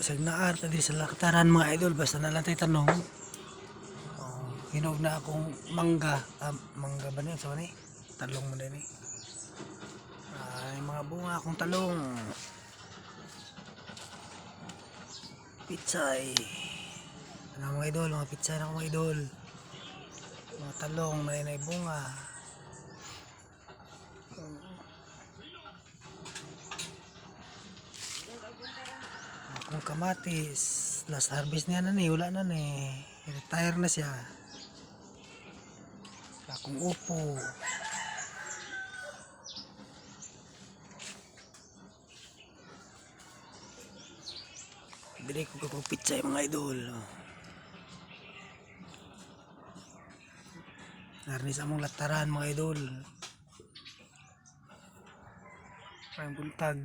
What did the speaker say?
Basag na art di sa laktaran mga idol, basta na lang tayo tanong. Hinog na akong mangga, mangga ba niya sa ni? Talong mo din eh. Ay mga bunga akong talong. Pitsay. Ano mga idol, mga pitsay na mga idol. Mga talong na inay bunga. Akong kamatis, last harvest niya na ni, wala na ni. Retire na siya. Akong upo. Bili ko kong pitsay mga idol. Narnis among lataran mga idol. Parang buntag.